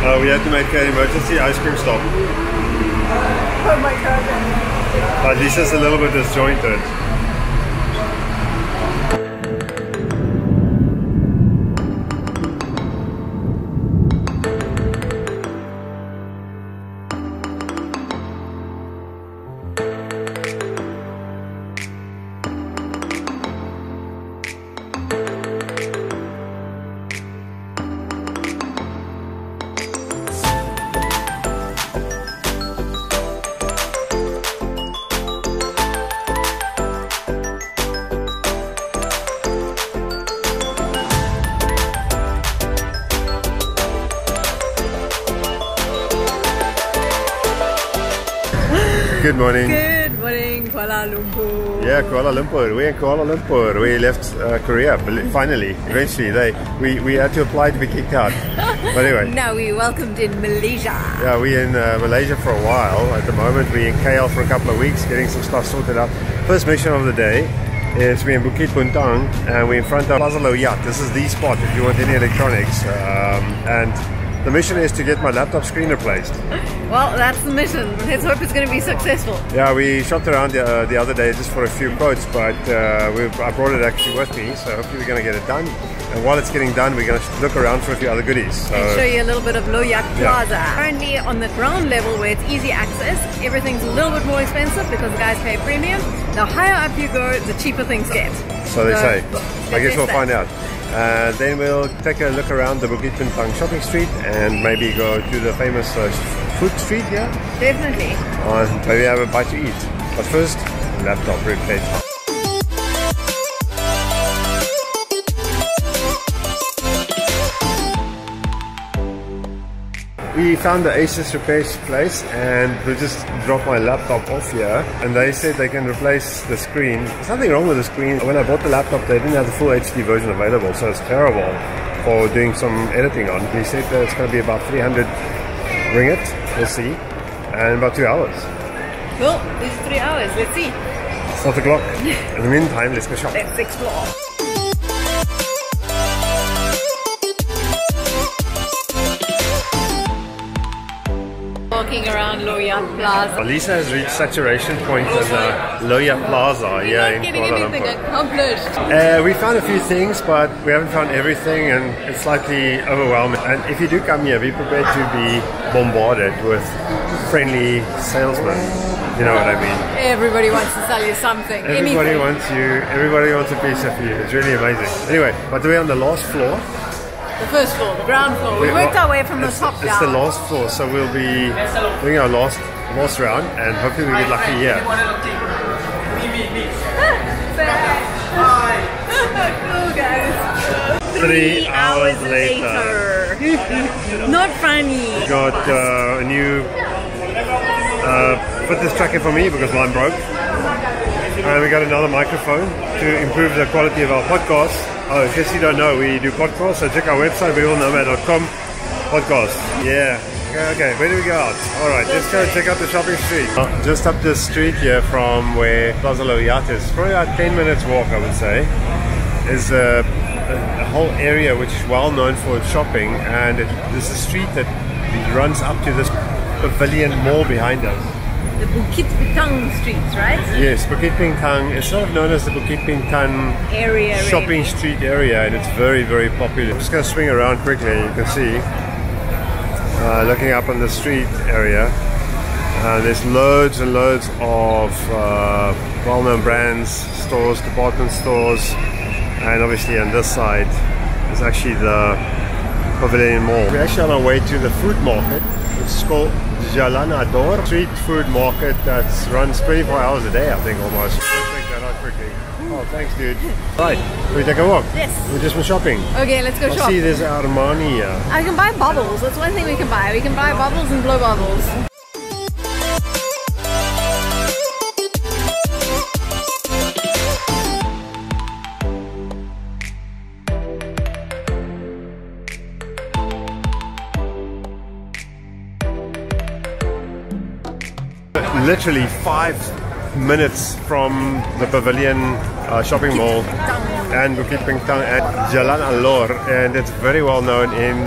We had to make an emergency ice cream stop. Oh my god. At least it's a little bit disjointed. Good morning. Good morning, Kuala Lumpur. Yeah, Kuala Lumpur. We're in Kuala Lumpur. We left Korea finally. Eventually, we had to apply to be kicked out. But anyway. Now we welcomed in Malaysia. Yeah, we're in Malaysia for a while. At the moment, we're in KL for a couple of weeks, getting some stuff sorted out. First mission of the day is we're in Bukit Bintang, and we're in front of Plaza Low Yat. This is the spot if you want any electronics. And the mission is to get my laptop screen replaced. Well, that's the mission. Let's hope it's going to be successful. Yeah, we shopped around the other day just for a few quotes, but I brought it actually with me, so hopefully we're going to get it done. And while it's getting done, we're going to look around for a few other goodies. So, and show you a little bit of Low Yat Plaza. Yeah. Currently on the ground level where it's easy access, everything's a little bit more expensive because the guys pay premium. The higher up you go, the cheaper things get. So they say. I guess we'll find out. Then we'll take a look around the Bukit Bintang shopping street and maybe go to the famous food street here. Definitely. Maybe have a bite to eat. But first, laptop replacement. We found the Asus repair place and we just dropped my laptop off here, and they said they can replace the screen. There's nothing wrong with the screen. When I bought the laptop, they didn't have the full HD version available, so it's terrible for doing some editing on. They said that it's going to be about 300 ringgit, we'll see, and about 2 hours. Cool, this is 3 hours, let's see. It's not o'clock. In the meantime, let's go shop. Let's explore. Walking around Low Yat Plaza. Lisa has reached saturation point in Low Yat Plaza here in Kuala Lumpur. Accomplished. We found a few things, but we haven't found everything, and it's slightly overwhelming. And if you do come here, be prepared to be bombarded with friendly salesmen. You know what I mean? Everybody wants to sell you something. Everybody wants you. Everybody wants a piece of you. It's really amazing. Anyway, but we're on the last floor. The first floor, the ground floor. We worked our way from the top down. It's the last floor, so we'll be doing our last round, and hopefully we get lucky here. Cool, guys. 3 hours later. Not funny. Got a new fitness tracker for me because mine broke. And we got another microphone to improve the quality of our podcast. Oh, in case you don't know, we do podcasts, so check our website, wewillnomad.com. Podcast. Yeah. Okay, where do we go out? Alright, let's go check out the shopping street. Just up the street here from where Plaza Low Yat is, probably about 10 minutes walk, I would say, is a whole area which is well known for its shopping, and there's a street that runs up to this pavilion mall behind us. The Bukit Bintang streets, right? Yes, Bukit Bintang is sort of known as the Bukit Bintang area shopping street area, and it's very, very popular. I'm just going to swing around quickly. You can see, looking up on the street area, there's loads and loads of well-known brands, stores, department stores, and obviously on this side is actually the Pavilion Mall. We're actually on our way to the food market, which is called Jalanador Street Food Market that runs 24 hours a day, I think, almost. Let's check that out quickly. Oh, thanks, dude. Right, we take a walk. Yes. We've just been shopping. Okay, let's go shop. See, there's Armani here. I can buy bubbles. That's one thing we can buy. We can buy bubbles and blow bubbles. Literally 5 minutes from the Pavilion shopping mall and Bukit Bintang and Jalan Alor, and it's very well known in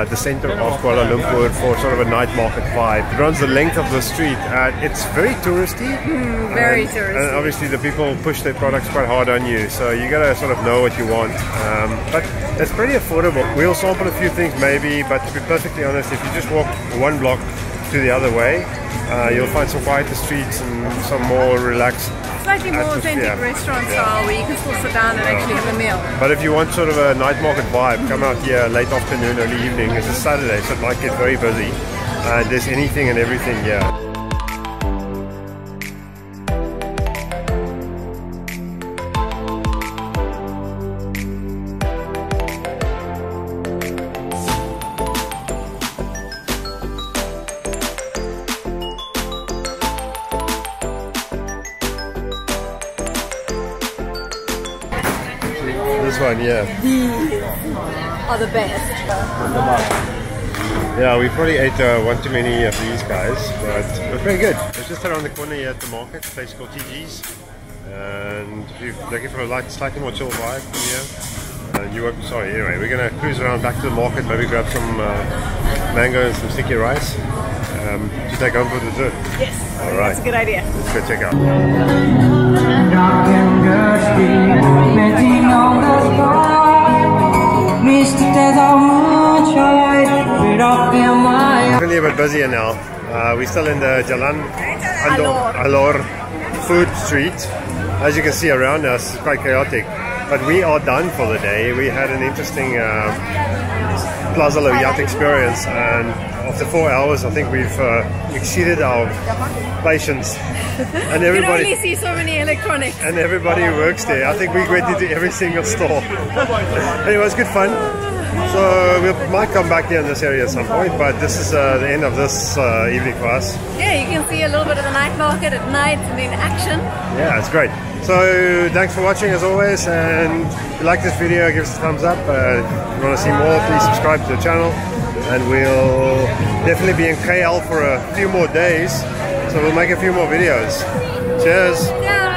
the center of Kuala Lumpur for sort of a night market vibe. It runs the length of the street and it's very touristy. Very touristy. And obviously the people push their products quite hard on you, so you gotta sort of know what you want. But it's pretty affordable. We'll sample a few things maybe, but to be perfectly honest, if you just walk one block to the other way, you'll find some quieter streets and some more relaxed, slightly more authentic restaurant style where you can still sit down and actually have a meal. But if you want sort of a night market vibe, come out here late afternoon, early evening. It's a Saturday, so it might get very busy. There's anything and everything here. This one, yeah. These are the best. Yeah, we probably ate one too many of these guys, but we're pretty good. It's just around the corner here at the market, a place called TG's. And if you're looking for a slightly more chill vibe from here, anyway, we're gonna cruise around back to the market, maybe grab some mango and some sticky rice to take home for dessert. Yes, alright, that's a good idea. Let's go check out. Really a bit busier now. We're still in the Jalan Alor food street. As you can see around us, it's quite chaotic. But we are done for the day. We had an interesting Plaza Low Yat experience, and after 4 hours I think we've exceeded our patience. And everybody, you can only see so many electronics. And everybody who works there, I think we went into every single store. Anyway, it's good fun. So we might come back here in this area at some point, but this is the end of this evening for us. Yeah, you can see a little bit of the night market at night and in action. Yeah, it's great. So thanks for watching as always, and if you like this video, give us a thumbs up. If you want to see more, please subscribe to the channel, and we'll definitely be in KL for a few more days, so we'll make a few more videos. Cheers! Yeah.